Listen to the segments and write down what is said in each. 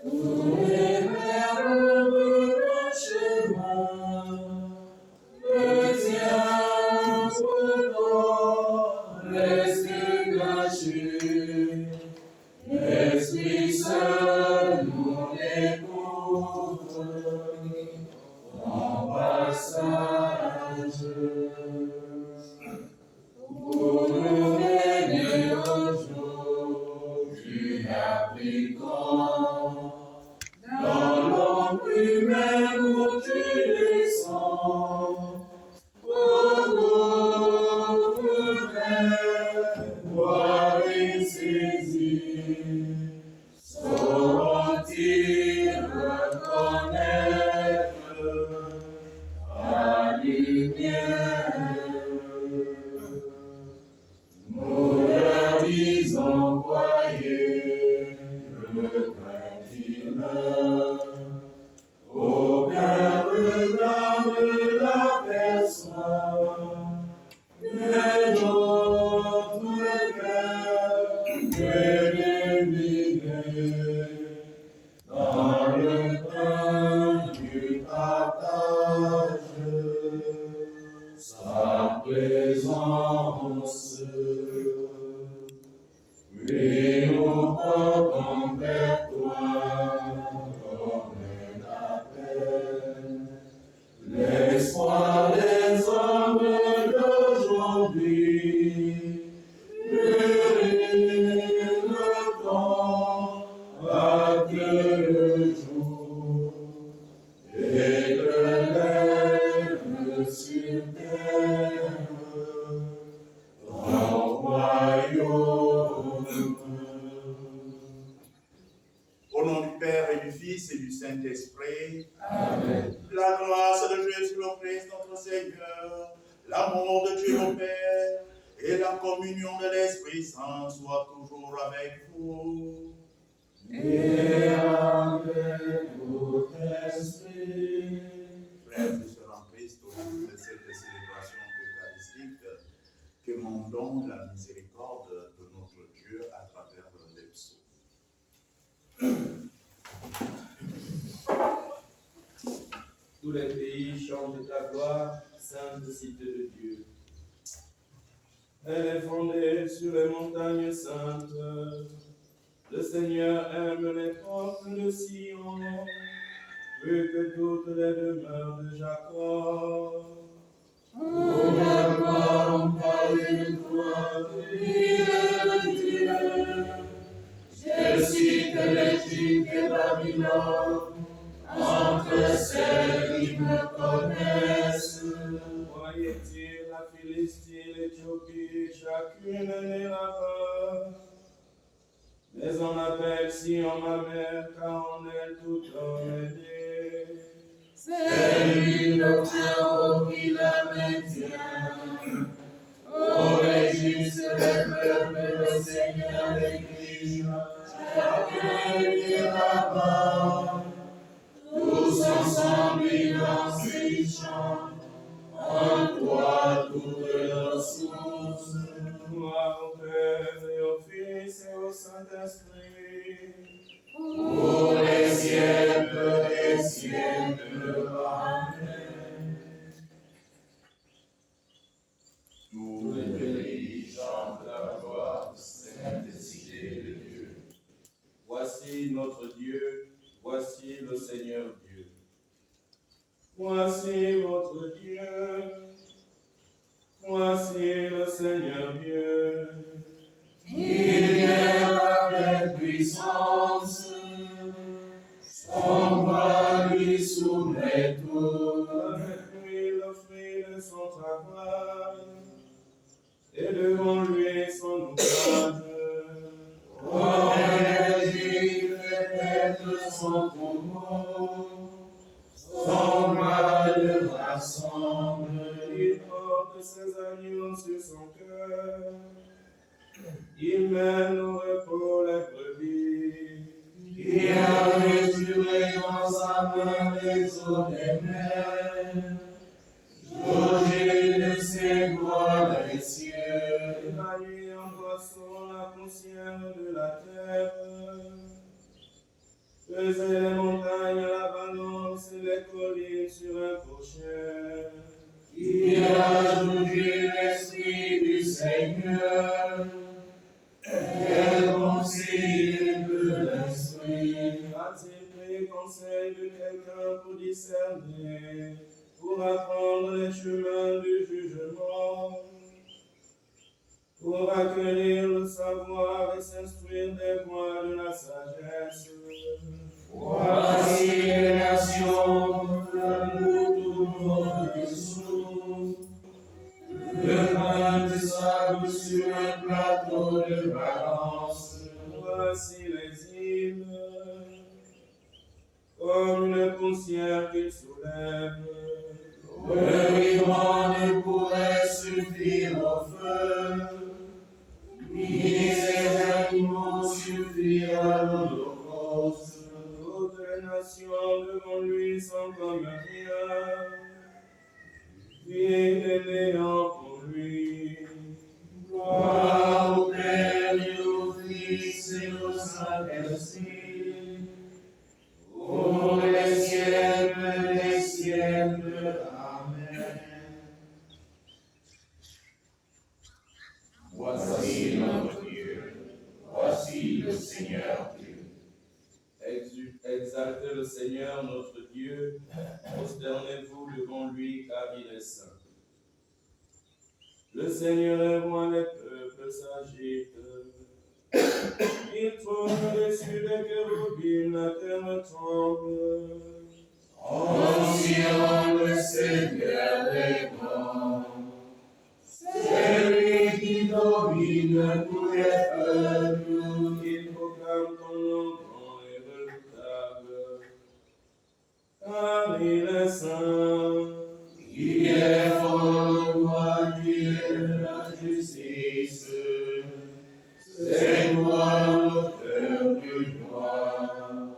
Tous les verbes de chemin, le tien pourtant reste caché. L'Esprit seul nous découvre en passage. Pour nous aider aujourd'hui, appliquons dans l'ombre humaine où tu descends. Pour voir et saisir, sauront-ils reconnaître ta lumière? Nous leur disons, voyez le craintiveux, aucun regard ne l'aperçoit, mais notre cœur est délivré dans le pain du partage, sa présence. Puis nous portons vers toi comme un appel, l'espoir des hommes d'aujourd'hui. Le temps va que le jour éclaire sur terre ton royaume. Au nom du Père et du Fils et du Saint-Esprit, Amen. La grâce de Jésus le Christ, notre Seigneur, l'amour de Dieu le Père et la communion de l'Esprit Saint soient toujours avec vous. Et avec votre esprit. Frères et sœurs en Christ, au cours de cette célébration eucharistique, quémandons la miséricorde de notre Dieu à travers les psaumes. Tous les pays chantent ta gloire, sainte cité de Dieu. Elle est fondée sur les montagnes saintes. Le Seigneur aime les portes de Sion, plus que toutes les demeures de Jacob. Pour la gloire, on parle de toi, fidèle Dieu. Je cite l'Égypte et Babylone, entre celles qui me connaissent. Voyez-il la Philistie, l'Éthiopie, chacune est là-bas. Mais on appelle Sion ma mère, car en elle tout homme est né. C'est lui le Pharaon qui la maintient. Ô Égypte, le peuple, le Seigneur l'Église, chacun est là-bas. Tous ensemble ils dansent et ils chantent, en toi toutes leurs sources. Gloire au Père et au Fils et au Saint-Esprit. Pour les siècles des siècles. Amen. Tous les pays chantent la gloire, sainte cité de Dieu. Voici notre Dieu, voici le Seigneur Dieu. Voici votre Dieu, voici le Seigneur Dieu. Il vient avec puissance, son bras lui soumet tout. Avec lui le fruit de son travail, et devant lui son ouvrage. Oh, Égypte fait paître son troupeau, son bras le rassemble. Il porte ses agneaux sur son cœur, il mène au repos les brebis. Il a retiré dans sa main les eaux des mers, jaugé de ses doigts les cieux. Il a mis en boisson la poussière de la terre, faisant les conseils de quelqu'un pour discerner, pour apprendre les chemins du jugement, pour acquérir le savoir et s'instruire des voies de la sagesse. Voici les nations que nous tournons dessous, le pain de sable sur un plateau de balance. Voici les îles, comme une poussière qu'ils soulèvent. Le vivant ne pourrait suffire au feu, ni les animaux suffire à l'holocauste. Toutes les nations devant lui sont comme rien, puis les néants pour lui. Gloire au Père et au Fils et au Saint-Esprit, pour les siècles des siècles. Amen. Voici notre Dieu, voici le Seigneur Dieu. Exaltez le Seigneur notre Dieu, prosternez-vous devant lui car il est saint. Le Seigneur est roi, les peuples s'agitent. Il trône au-dessus des chérubins, la terre tremble. En Sion, le Seigneur est grand. C'est lui qui domine tous les peuples. Il proclame ton nom grand et redoutable, car il est saint. Il est fort, roi Dieu de la justice. C'est toi l'auteur du droit.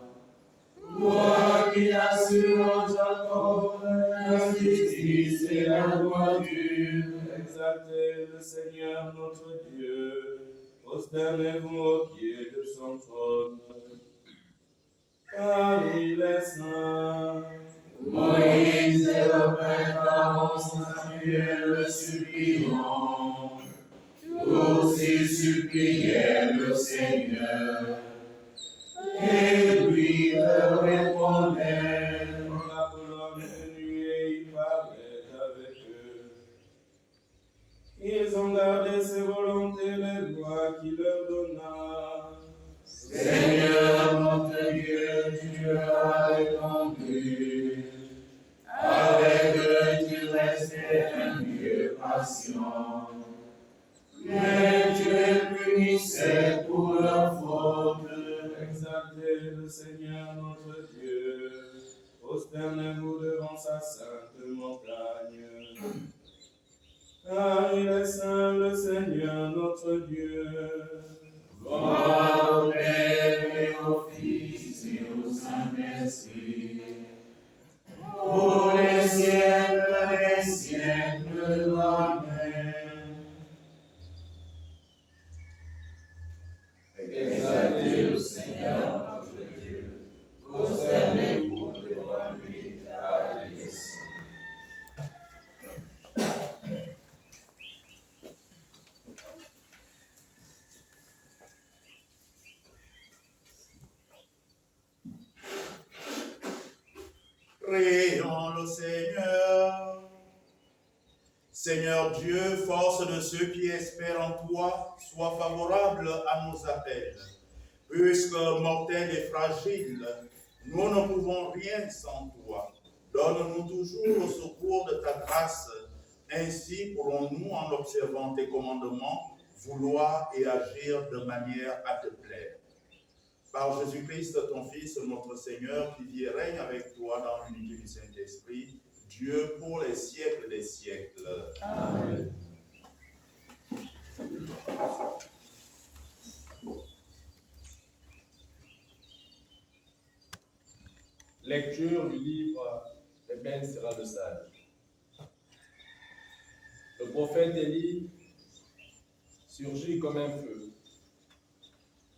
Toi qui assures en Jacob la justice et la droiture. Exaltez le Seigneur notre Dieu, prosternez-vous aux pieds de son trône, car il est saint. Moïse et le préparant Samuel le suppliant. Tous ils suppliaient le Seigneur, et lui leur répondait. La colonne de nuée, il parlait avec eux. Ils ont gardé ses volontés, les lois qu'il leur donna. Seigneur notre Dieu, tu leur as répondu. Avec eux, tu restais un Dieu patient. Mais tu les punissais pour leur faute. Exaltez le Seigneur notre Dieu, prosternez-vous devant sa sainte montagne. Car il est saint le Seigneur notre Dieu. Gloire au Père et au Fils et au Saint-Esprit, pour les siècles des siècles. Amen. Exaltez le Seigneur notre Dieu, prosternez-vous devant lui, car il est saint. Prions le Seigneur. Seigneur Dieu, force de ceux qui espèrent en toi, sois favorable à nos appels. Puisque mortels et fragiles, nous ne pouvons rien sans toi. Donne-nous toujours au secours de ta grâce. Ainsi pourrons-nous, en observant tes commandements, vouloir et agir de manière à te plaire. Par Jésus-Christ, ton Fils, notre Seigneur, qui vit et règne avec toi dans l'unité du Saint-Esprit, Dieu pour les siècles des siècles. Amen. Lecture du livre de Ben Sira le Sage. Le prophète Élie surgit comme un feu.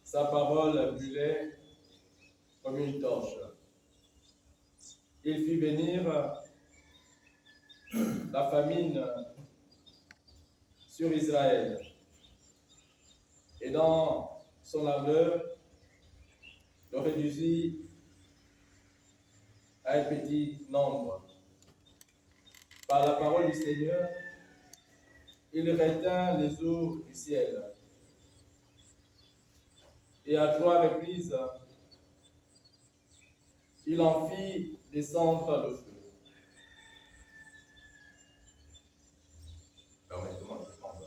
Sa parole brûlait comme une torche. Il fit venir la famine sur Israël. Et dans son ardeur, le réduisit à un petit nombre. Par la parole du Seigneur, il retint les eaux du ciel. Et à 3 reprises, il en fit descendre le feu. Permettez-moi de prendre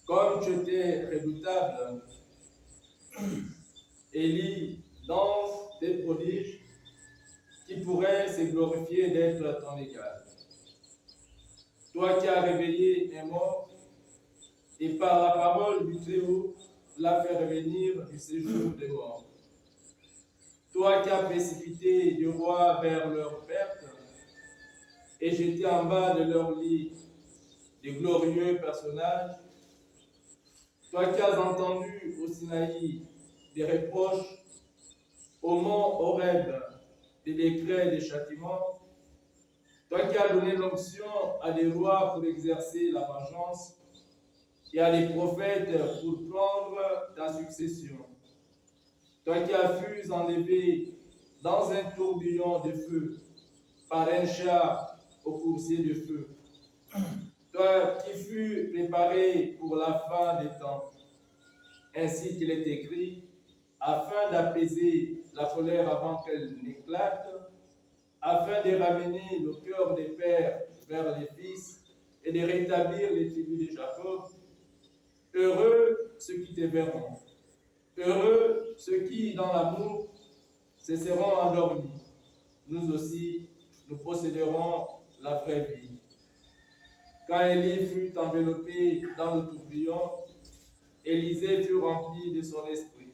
Comme tu étais redoutable, Élie lance des prodiges qui pourraient se glorifier d'être à ton égal. Toi qui as réveillé un mort, et par la parole du Très-Haut, l'as fait revenir du séjour des morts. Toi qui as précipité des rois vers leur perte, et jeté en bas de leur lit des glorieux personnages, toi qui as entendu au Sinaï des reproches, au mont Horeb des décrets des châtiments, toi qui as donné l'onction à des rois pour exercer la vengeance et à des prophètes pour prendre ta succession, toi qui as fus enlevé dans un tourbillon de feu par un char au coursier de feu, toi qui fus préparé pour la fin des temps, ainsi qu'il est écrit, afin d'apaiser la colère avant qu'elle n'éclate, afin de ramener le cœur des pères vers les fils et de rétablir les tribus de Jacob. Heureux ceux qui te verront, heureux ceux qui, dans l'amour, se seront endormis. Nous aussi, nous posséderons la vraie vie. Quand Élie fut enveloppé dans le tourbillon, Élisée fut rempli de son esprit.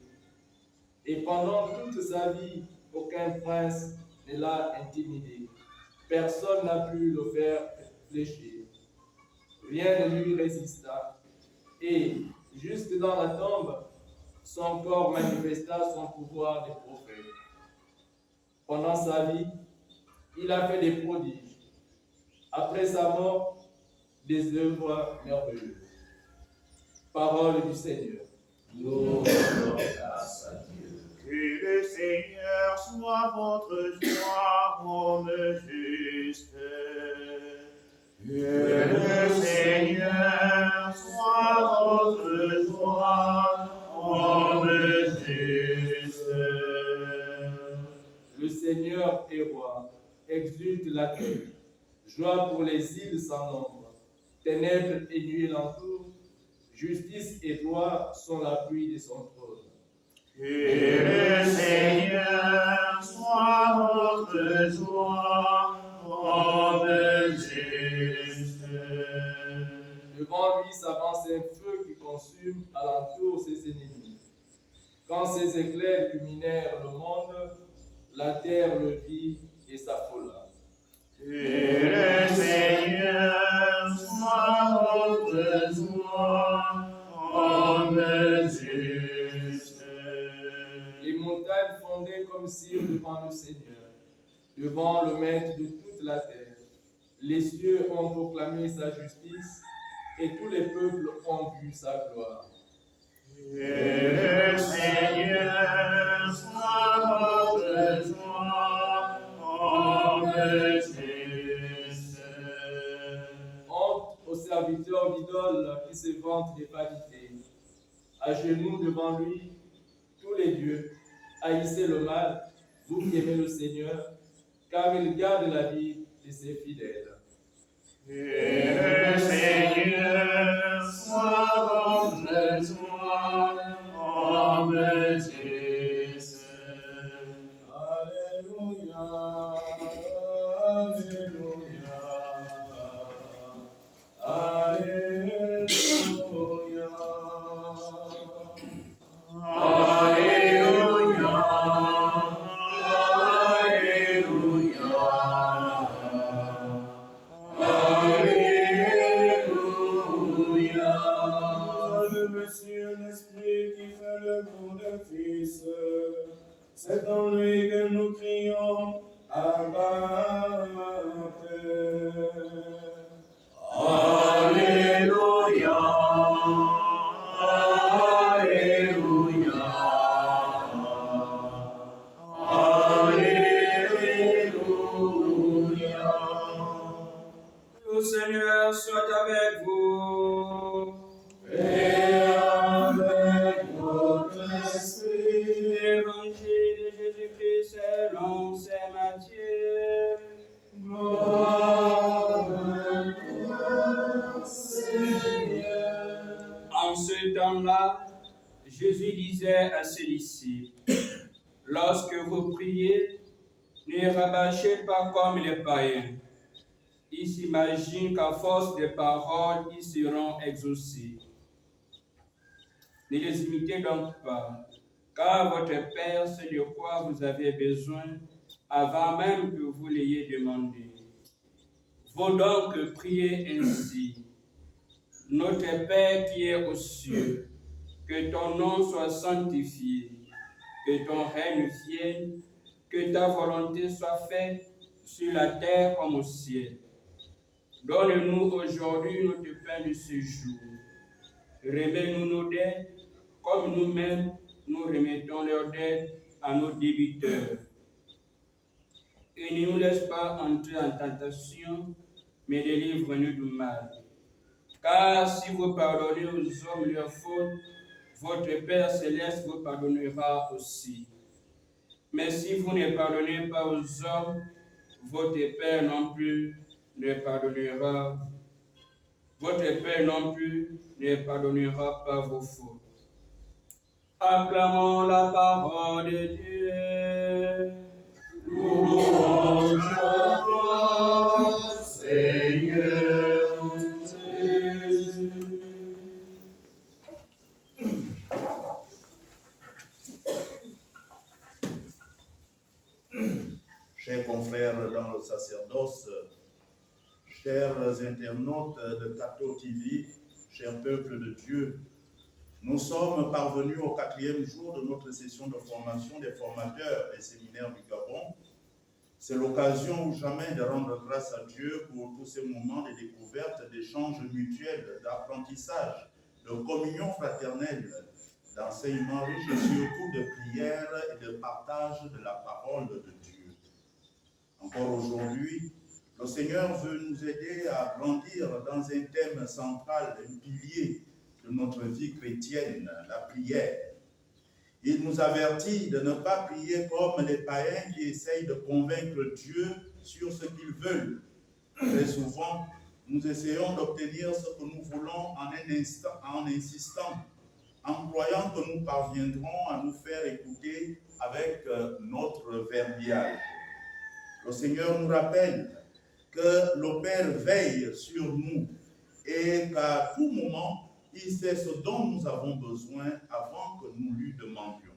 Et pendant toute sa vie, aucun prince ne l'a intimidé. Personne n'a pu le faire fléchir. Rien ne lui résista. Et, juste dans la tombe, son corps manifesta son pouvoir de prophète. Pendant sa vie, il a fait des prodiges. Après sa mort, des œuvres merveilleuses. Parole du Seigneur. Gloire à Dieu. Que le Seigneur soit votre joie, homme juste. Que le Seigneur soit votre joie, homme juste. Le Seigneur est roi, exulte la terre. Joie pour les îles sans nombre. Ténèbres et nuit l'entourent. Justice et droit sont l'appui de son trône. Que le Seigneur soit votre joie, homme juste. Devant lui s'avance un feu qui consume alentour ses ennemis. Quand ses éclairs illuminèrent le monde, la terre le vit et s'affola. Que le Seigneur soit votre joie, homme juste. Les montagnes fondaient comme cire devant le Seigneur, devant le Maître de toute la terre. Les cieux ont proclamé sa justice et tous les peuples ont vu sa gloire. Que le Seigneur soit votre joie, homme juste. Honte aux serviteurs d'idoles qui se vantent des vanités. À genoux devant lui, tous les dieux, haïssez le mal, vous qui aimez le Seigneur, car il garde la vie de ses fidèles. Que le Seigneur soit votre joie, homme juste. Alléluia, Alléluia, Alléluia. Alléluia, Alléluia, Alléluia. comme sur l'esprit qui fait le don d'un fils. C'est en lui que nous crions, Abba, Père. Alléluia, Alléluia, Alléluia. Le Seigneur soit avec vous. Et avec votre esprit. Évangile de Jésus-Christ selon saint Matthieu. Gloire à toi, Seigneur. En ce temps-là, Jésus disait à ses disciples, lorsque vous priez, ne rabâchez pas comme les païens. Ils s'imaginent qu'à force de paroles, ils seront exaucés. Ne les imitez donc pas, car votre Père sait de quoi vous avez besoin avant même que vous l'ayez demandé. Vous donc priez ainsi. Notre Père qui est aux cieux, que ton nom soit sanctifié, que ton règne vienne, que ta volonté soit faite sur la terre comme au ciel. Donne-nous aujourd'hui notre pain de ce jour. Remets-nous nos dettes, comme nous-mêmes nous remettons leurs dettes à nos débiteurs. Et ne nous laisse pas entrer en tentation, mais délivre-nous du mal. Car si vous pardonnez aux hommes leurs fautes, votre Père céleste vous pardonnera aussi. Mais si vous ne pardonnez pas aux hommes, votre Père non plus ne pardonnera. Votre Père non plus ne pardonnera pas vos fautes. Acclamons la parole de Dieu. Louange à toi, Seigneur Jésus. Chers confrères dans le sacerdoce, chers internautes de Cato TV, chers peuples de Dieu, nous sommes parvenus au 4e jour de notre session de formation des formateurs et séminaires du Gabon. C'est l'occasion ou jamais de rendre grâce à Dieu pour tous ces moments de découverte, d'échanges mutuels, d'apprentissage, de communion fraternelle, d'enseignement riche et surtout de prière et de partage de la parole de Dieu. Encore aujourd'hui, le Seigneur veut nous aider à grandir dans un thème central, un pilier de notre vie chrétienne, la prière. Il nous avertit de ne pas prier comme les païens qui essayent de convaincre Dieu sur ce qu'ils veulent. Très souvent, nous essayons d'obtenir ce que nous voulons en insistant, en croyant que nous parviendrons à nous faire écouter avec notre verbiage. Le Seigneur nous rappelle que le Père veille sur nous et qu'à tout moment, il sait ce dont nous avons besoin avant que nous lui demandions.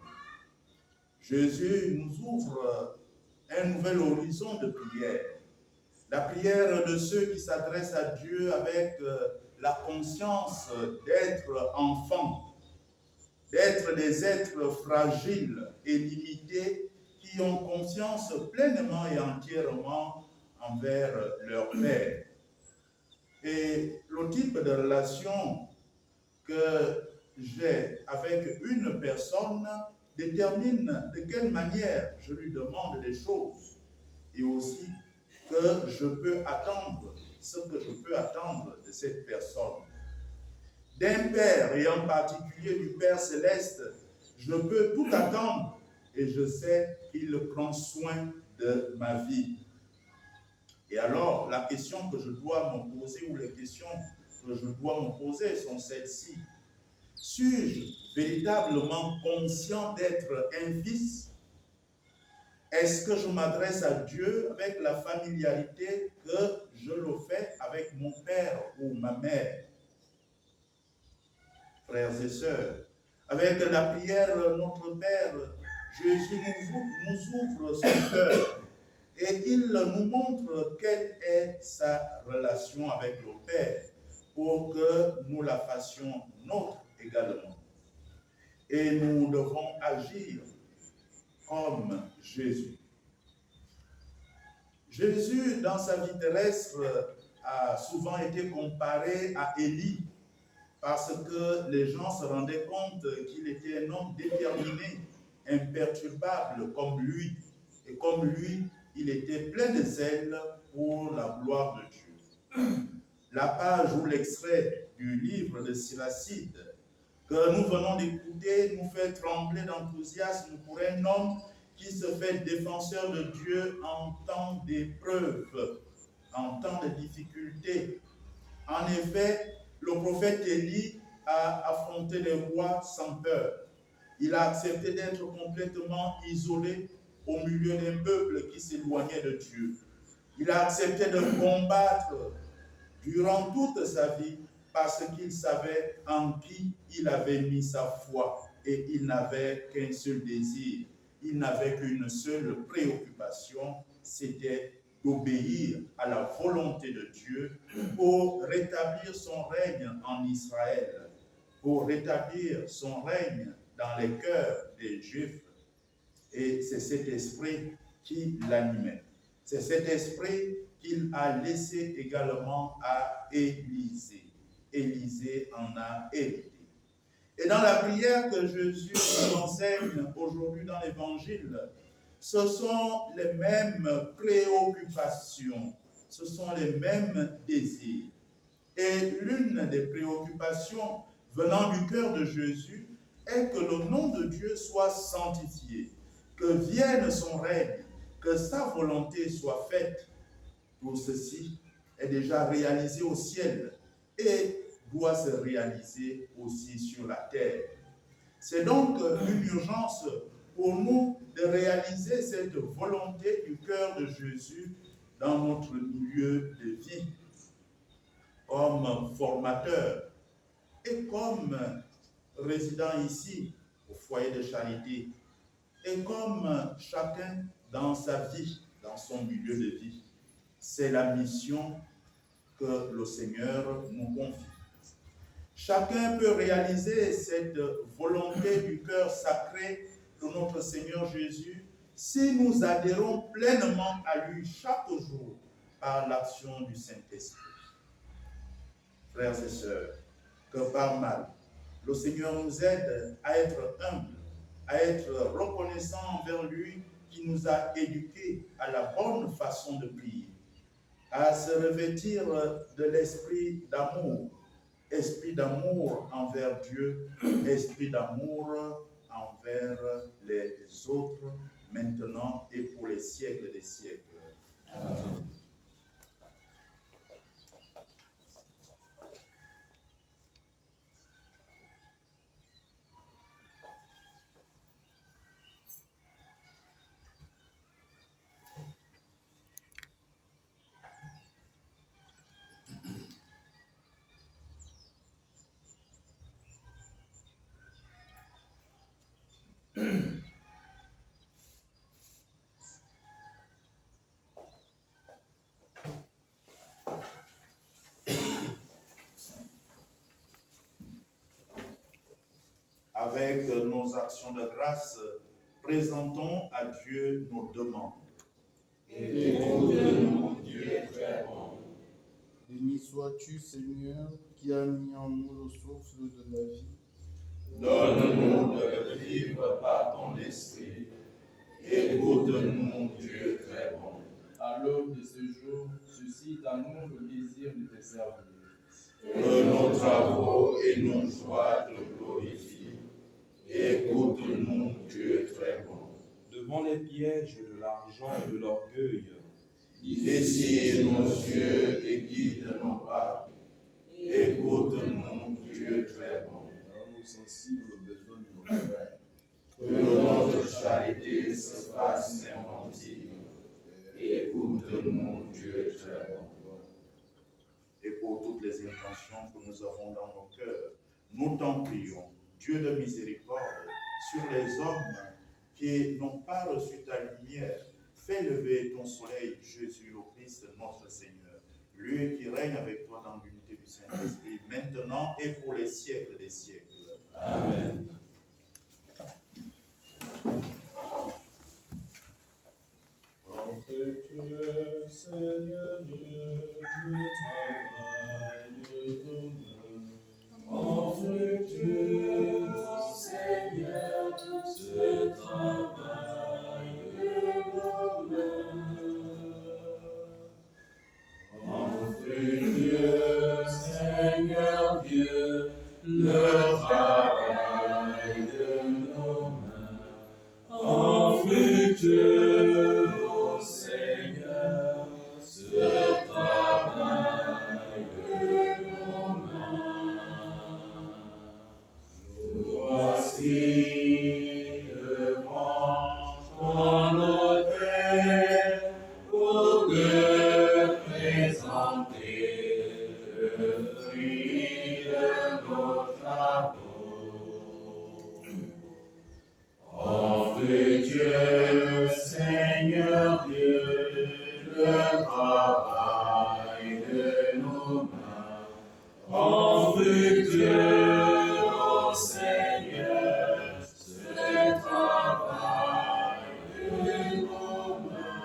Jésus nous ouvre un nouvel horizon de prière. La prière de ceux qui s'adressent à Dieu avec la conscience d'être enfants, d'être des êtres fragiles et limités qui ont conscience pleinement et entièrement envers leur Père. Et le type de relation que j'ai avec une personne détermine de quelle manière je lui demande des choses et aussi que je peux attendre, ce que je peux attendre de cette personne. D'un Père et en particulier du Père Céleste, je peux tout attendre et je sais qu'il prend soin de ma vie. Et alors, la question que je dois me poser ou les questions que je dois me poser sont celles-ci. Suis-je véritablement conscient d'être un fils? Est-ce que je m'adresse à Dieu avec la familiarité que je le fais avec mon père ou ma mère? Frères et sœurs, avec la prière Notre Père, Jésus nous ouvre son cœur et il nous montre quelle est sa relation avec le Père pour que nous la fassions nôtre également. Et nous devons agir comme Jésus. Jésus, dans sa vie terrestre, a souvent été comparé à Élie parce que les gens se rendaient compte qu'il était un homme déterminé, imperturbable comme lui. Et comme lui, il était plein de zèle pour la gloire de Dieu. La page ou l'extrait du livre de Siracide que nous venons d'écouter nous fait trembler d'enthousiasme pour un homme qui se fait défenseur de Dieu en temps d'épreuve, en temps de difficulté. En effet, le prophète Élie a affronté les rois sans peur. Il a accepté d'être complètement isolé au milieu d'un peuple qui s'éloignait de Dieu. Il a accepté de combattre durant toute sa vie parce qu'il savait en qui il avait mis sa foi et il n'avait qu'un seul désir, il n'avait qu'une seule préoccupation, c'était d'obéir à la volonté de Dieu pour rétablir son règne en Israël, pour rétablir son règne dans les cœurs des Juifs. Et c'est cet esprit qui l'animait. C'est cet esprit qu'il a laissé également à Élisée. Élisée en a hérité. Et dans la prière que Jésus nous enseigne aujourd'hui dans l'Évangile, ce sont les mêmes préoccupations, ce sont les mêmes désirs. Et l'une des préoccupations venant du cœur de Jésus est que le nom de Dieu soit sanctifié, que vienne son règne, que sa volonté soit faite. Tout ceci est déjà réalisé au ciel et doit se réaliser aussi sur la terre. C'est donc une urgence pour nous de réaliser cette volonté du cœur de Jésus dans notre milieu de vie, comme formateur et comme résident ici au foyer de charité, et comme chacun dans sa vie, dans son milieu de vie. C'est la mission que le Seigneur nous confie. Chacun peut réaliser cette volonté du cœur sacré de notre Seigneur Jésus si nous adhérons pleinement à lui chaque jour par l'action du Saint-Esprit. Frères et sœurs, que par mal, le Seigneur nous aide à être humbles, à être reconnaissants envers lui qui nous a éduqués à la bonne façon de prier, à se revêtir de l'esprit d'amour envers Dieu, esprit d'amour envers les autres, maintenant et pour les siècles des siècles. Amen. Avec nos actions de grâce, présentons à Dieu nos demandes. Écoute-nous, Dieu très bon. Béni sois-tu, Seigneur, qui as mis en nous le souffle de la vie. Donne-nous de vivre par ton esprit. Écoute-nous, Dieu très bon. À l'aube de ce jour, suscite en nous le désir de te servir. Que nos travaux et nos joies te glorifient. Écoute-nous, Dieu très bon. Devant les pièges de l'argent et de l'orgueil, Dessille nos yeux et guide nos pas. Écoute-nous, Dieu très bon. Rends-nous sensibles aux besoins de nos frères. Que notre charité se fasse inventive. Écoute-nous, Dieu très bon. Et pour toutes les intentions que nous avons dans nos cœurs, nous t'en prions, Dieu de miséricorde, sur les hommes qui n'ont pas reçu ta lumière. Fais lever ton soleil, Jésus le Christ, notre Seigneur, lui qui règne avec toi dans l'unité du Saint-Esprit, maintenant et pour les siècles des siècles. Amen. Dieu, Seigneur Dieu, le travail de nos mains. Offre Dieu, Seigneur, ce travail de nos mains. Offre Dieu, Seigneur Dieu, le travail de nos mains. Offre Dieu, Seigneur, ce travail de nos mains. Nous voici devant ton autel pour te présenter le fruit de nos travaux. Offre Dieu, Seigneur Dieu, le travail de nos mains. Offre Dieu, ô Seigneur, ce travail de nos mains.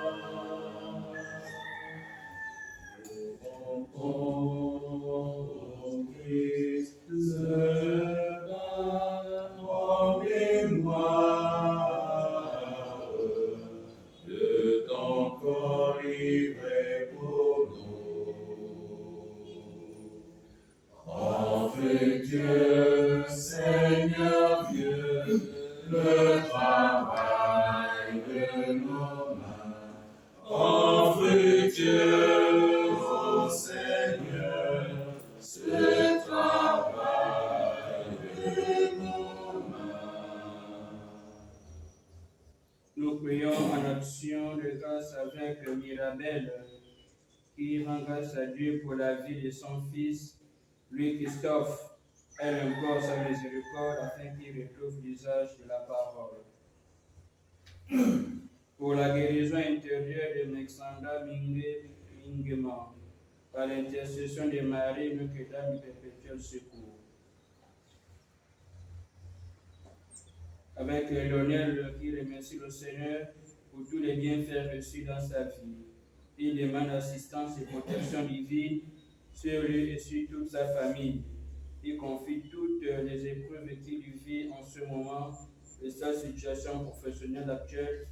Ô Christ, se bat en mémoire de ton corps livré pour nous. Offre Dieu, Seigneur Dieu, le travail de nos mains. Offre Dieu, ô Seigneur, ce travail de nos mains. Nous prions en action de grâce avec Mirabel, qui rend grâce à Dieu pour la vie de son fils, Louis-Christophe. Elle implore sa miséricorde afin qu'il retrouve l'usage de la parole. Pour la guérison intérieure de Mexanda Mingema, par l'intercession de Marie, Notre-Dame du Perpétuel Secours. Avec Lionel qui remercie le Seigneur pour tous les bienfaits reçus dans sa vie. Il demande assistance et protection divine sur lui et sur toute sa famille. Il confie toutes les épreuves qu'il vit en ce moment et sa situation professionnelle actuelle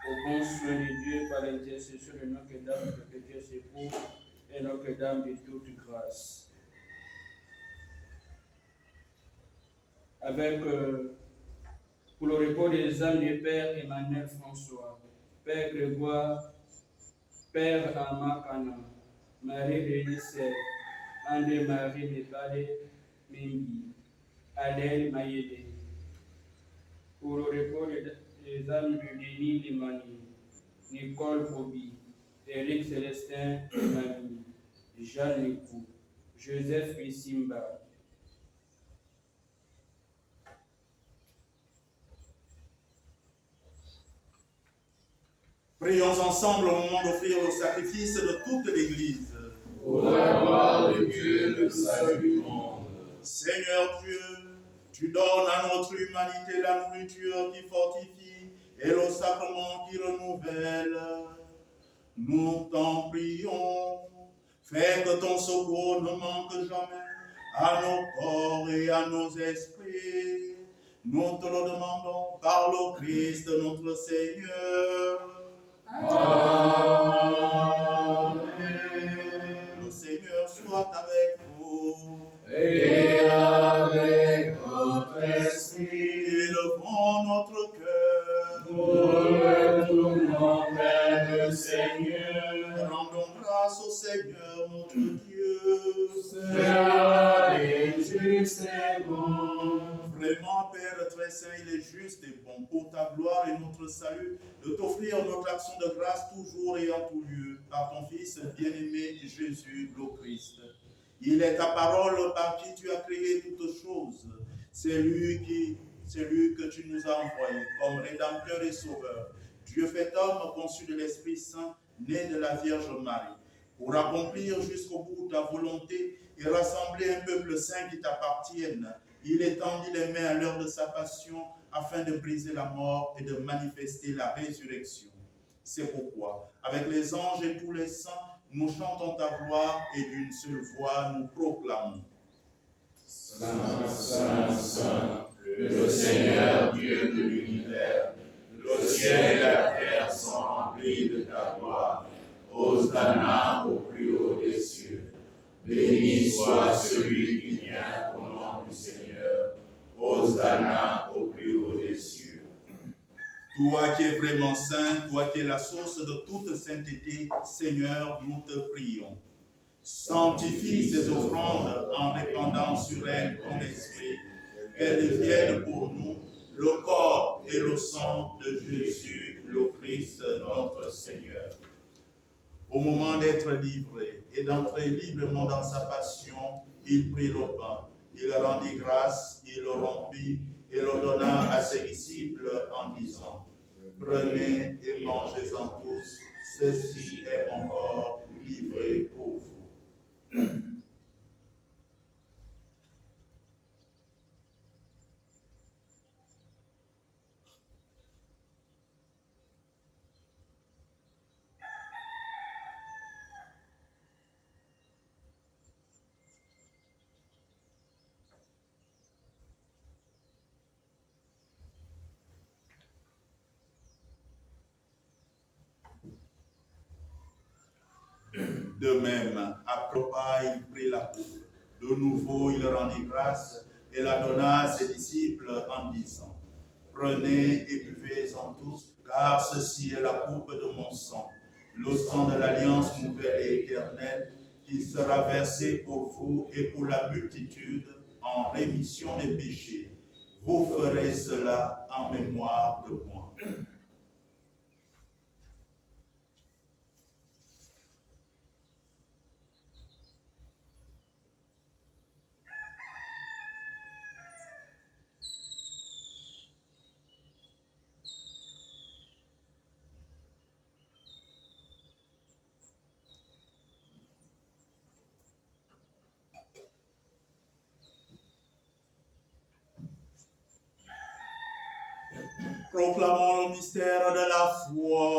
au bon soin de Dieu par l'intercession de Notre-Dame du Perpétuel Secours et Notre-Dame de toute grâce. Avec pour le repos des âmes du Père Emmanuel François, Père Grégoire, Père Amakana, Marie Rénicet, André-Marie Mebale Mengi, Adèle Mayede. Pour le repos des âmes de Denis Limani, Nicole Bobi, Éric Célestin Mami, Jeanne Nicou, Joseph Issimba. Prions ensemble au moment d'offrir le sacrifice de toute l'Église. Pour la gloire de Dieu, le salut du monde. Seigneur Dieu, tu donnes à notre humanité la nourriture qui fortifie et le sacrement qui renouvelle. Nous t'en prions, fais que ton secours ne manque jamais à nos corps et à nos esprits. Nous te le demandons par le Christ notre Seigneur. Amen. Le Seigneur soit avec vous. Et avec votre esprit, élevons notre cœur. nous retournons vers le Seigneur. Rendons grâce au Seigneur notre Dieu. Cela est juste et bon. Vraiment, Père très saint, il est juste et bon pour ta gloire et notre salut de t'offrir notre action de grâce toujours et en tout lieu par ton Fils bien-aimé Jésus le Christ. Il est ta parole par qui tu as créé toutes choses. C'est lui que tu nous as envoyé comme rédempteur et sauveur. Dieu fait homme conçu de l'Esprit Saint, né de la Vierge Marie, pour accomplir jusqu'au bout ta volonté et rassembler un peuple saint qui t'appartienne Il étendit les mains à l'heure de sa passion afin de briser la mort et de manifester la résurrection. C'est pourquoi, avec les anges et tous les saints, nous chantons ta gloire et d'une seule voix nous proclamons. Saint, Saint, Saint, le Seigneur Dieu de l'univers, le ciel et la terre sont remplis de ta gloire. Hosanna au plus haut des cieux. Béni soit celui qui vient au nom du Seigneur. Hosanna au plus haut des cieux. Toi qui es vraiment saint, toi qui es la source de toute sainteté, Seigneur, nous te prions. Sanctifie ces offrandes en répandant sur elles ton esprit, qu'elles deviennent pour nous le corps et le sang de Jésus, le Christ, notre Seigneur. Au moment d'être livré et d'entrer librement dans sa passion, il prit le pain, il rendit grâce, il le rompit et le donna à ses disciples en disant: Prenez et mangez-en tous, ceci est mon corps livré pour vous. De même, après le repas, il prit la coupe. De nouveau, il rendit grâce et la donna à ses disciples en disant: Prenez et buvez-en tous, car ceci est la coupe de mon sang, le sang de l'alliance nouvelle et éternelle, qui sera versé pour vous et pour la multitude en rémission des péchés. Vous ferez cela en mémoire de moi. Proclamons le mystère de la foi.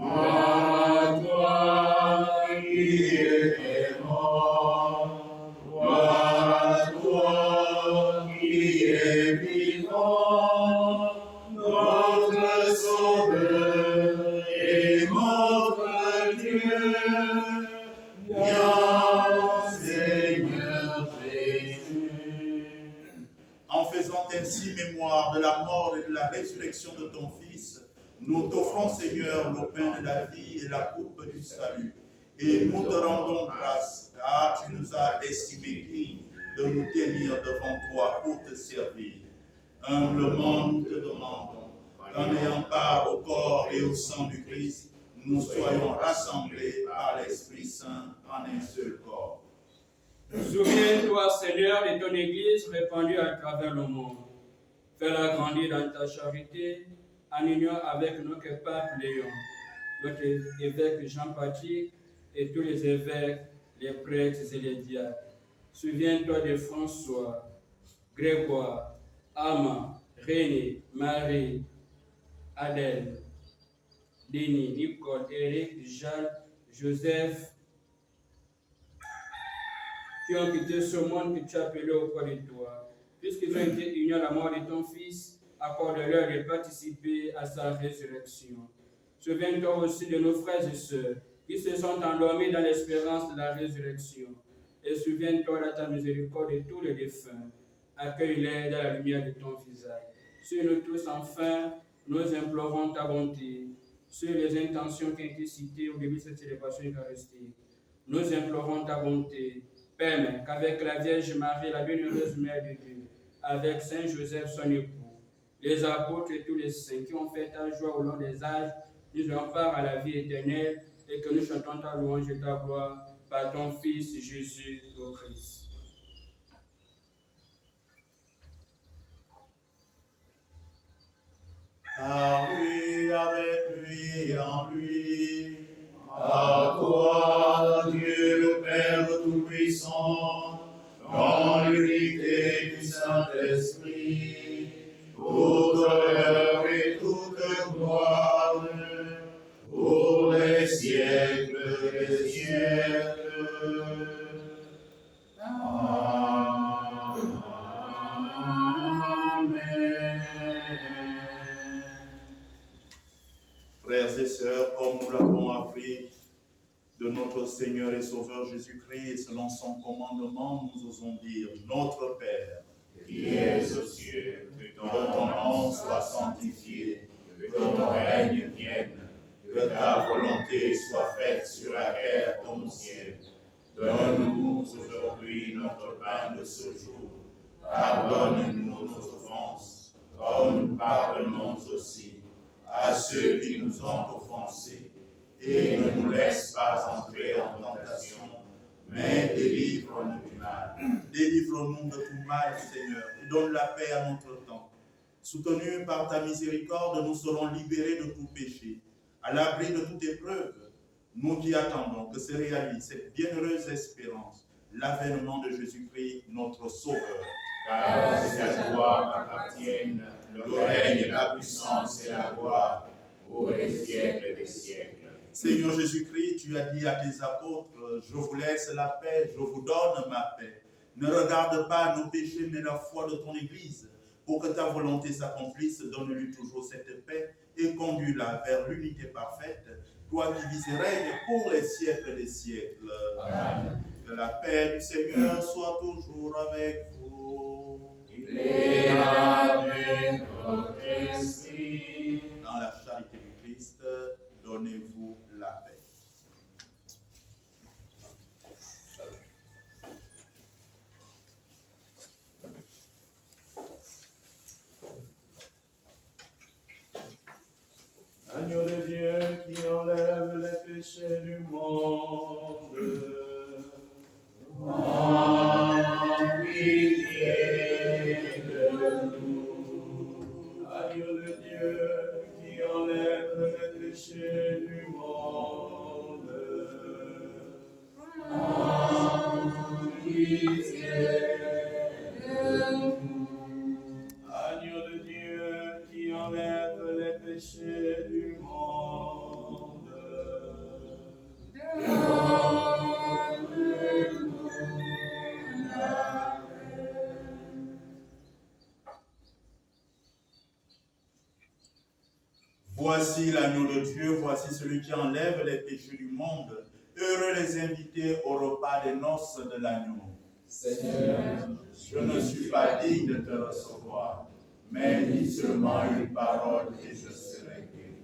À toi qui es mort, gloire à toi qui es vivant, notre Sauveur et notre Dieu, viens Seigneur Jésus. En faisant ainsi mémoire de la mort et de la résurrection de ton Fils, nous t'offrons, Seigneur, le pain de la vie et la coupe du salut. Et nous te rendons grâce, car tu nous as estimés dignes de nous tenir devant toi pour te servir. Humblement, nous te demandons qu'en ayant part au corps et au sang du Christ, nous soyons rassemblés par l'Esprit Saint en un seul corps. Souviens-toi, Seigneur, de ton Église répandue à travers le monde. Fais-la grandir dans ta charité, en union avec notre pape Léon, notre évêque Jean-Patrick et tous les évêques, les prêtres et les diacres. Souviens-toi de François, Grégoire, Ama, René, Marie, Adèle, Denis, Nicole, Éric, Jeanne, Joseph, qui ont quitté ce monde que tu as appelé auprès de toi. Puisqu'ils ont été unis à la mort de ton Fils, accorde-leur de participer à sa résurrection. Souviens-toi aussi de nos frères et sœurs qui se sont endormis dans l'espérance de la résurrection. Et souviens-toi de ta miséricorde de tous les défunts. Accueille-les dans la lumière de ton visage. Sur nous tous, enfin, nous implorons ta bonté. Sur les intentions qui ont été citées au début de cette célébration eucharistique, nous implorons ta bonté. Permets qu'avec la Vierge Marie, la bienheureuse Mère de Dieu, avec Saint Joseph, son époux, les apôtres et tous les saints qui ont fait ta joie au long des âges, nous ayons part à la vie éternelle et que nous chantons ta louange et ta gloire par ton Fils Jésus le Christ. Par lui, avec lui et en lui. À toi, Dieu le Père Tout-Puissant, dans l'unité Saint-Esprit, toute honneur et toute gloire, pour les siècles des siècles. Amen. Frères et sœurs, comme nous l'avons appris de notre Seigneur et Sauveur Jésus-Christ, et selon son commandement, nous osons dire Notre Père, Qui es aux cieux, que ton nom soit sanctifié, que ton règne vienne, que ta volonté soit faite sur la terre comme au ciel. Donne-nous aujourd'hui notre pain de ce jour. Pardonne-nous nos offenses, comme nous pardonnons aussi à ceux qui nous ont offensés. Et ne nous laisse pas entrer en tentation, mais délivre-nous du mal. délivre-nous de tout mal, Seigneur, et donne la paix à notre temps. Soutenus par ta miséricorde, nous serons libérés de tout péché, à l'abri de toute épreuve. Nous qui attendons que se réalise cette bienheureuse espérance, l'avènement de Jésus-Christ, notre Sauveur. Car c'est à toi qu'appartiennent le règne, la puissance et la gloire pour les siècles des siècles. Seigneur Jésus-Christ, tu as dit à tes apôtres, je vous laisse la paix, je vous donne ma paix. Ne regarde pas nos péchés, mais la foi de ton Église. Pour que ta volonté s'accomplisse, donne-lui toujours cette paix et conduis-la vers l'unité parfaite, toi qui vis et règnes pour les siècles des siècles. Amen. Que la paix du Seigneur soit toujours avec vous. Et avec votre esprit. Dans la charité du Christ, donnez-vous la paix. Agneau de Dieu qui enlève les péchés du monde. En pitié de nous. Agneau de Dieu qui enlève les péchés du monde. En pitié de nous. Agneau de Dieu qui enlève les péchés du monde. Voici l'agneau de Dieu, voici celui qui enlève les péchés du monde. Heureux les invités au repas des noces de l'agneau. Seigneur, je ne suis pas digne de te recevoir, mais dis seulement une parole et je serai guéri.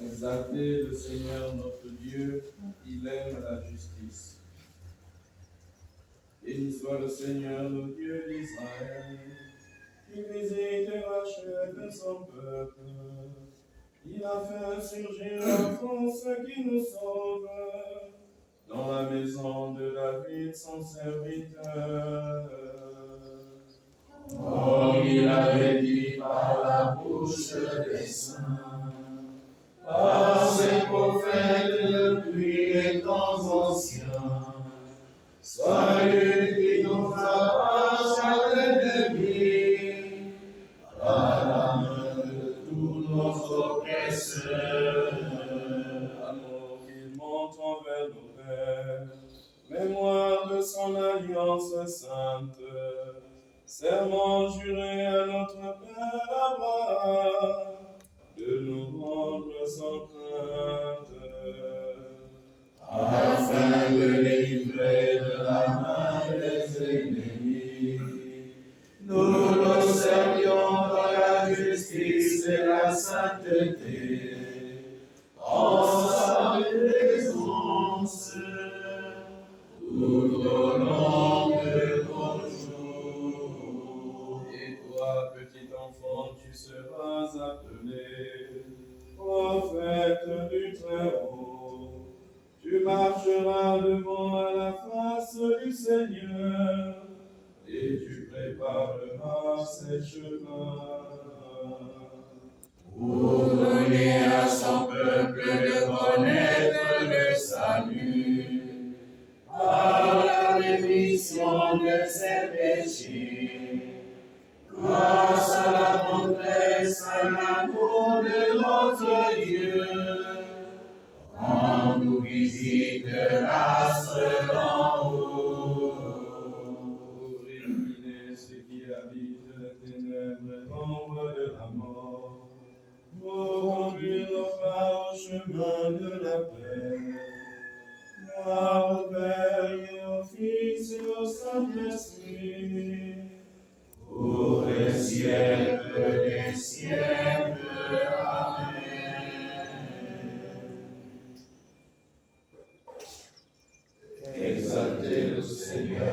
Exaltez le Seigneur notre Dieu, il aime la justice. Béni soit le Seigneur, le Dieu d'Israël, qui visite et rachète son peuple. Il a fait surgir la France qui nous sauve, dans la maison de David, son serviteur. Comme il avait dit par la bouche des saints, par ses prophètes depuis les temps anciens. Salut qui nous arrache à l'ennemi, par la main de tous nos oppresseurs. Amour qu'il montre envers nos pères, mémoire de son alliance sainte, serment juré à notre Père Abraham, de nous rendre sans crainte, afin de les livrer de la main des ennemis. Nous nous servions dans la justice et la sainteté, en sa présence, tout au long de nos jours. et toi, petit enfant, tu seras appelé prophète du Très-Haut. Tu marcheras devant à la face du Seigneur, et tu prépareras ses chemins. Pour donner à son peuple de connaître le salut, par la rémission de ses péchés, grâce à la tendresse, à l'amour de notre Dieu, rends-nous visite grâce d'en haut. Pour éliminer ceux qui habitent les ténèbres et l'ombre de la mort, pour conduire nos pas au chemin de la paix. Gloire au Père et au Fils et au Saint-Esprit, Pour les siècles des siècles. Amen. Exaltez le Seigneur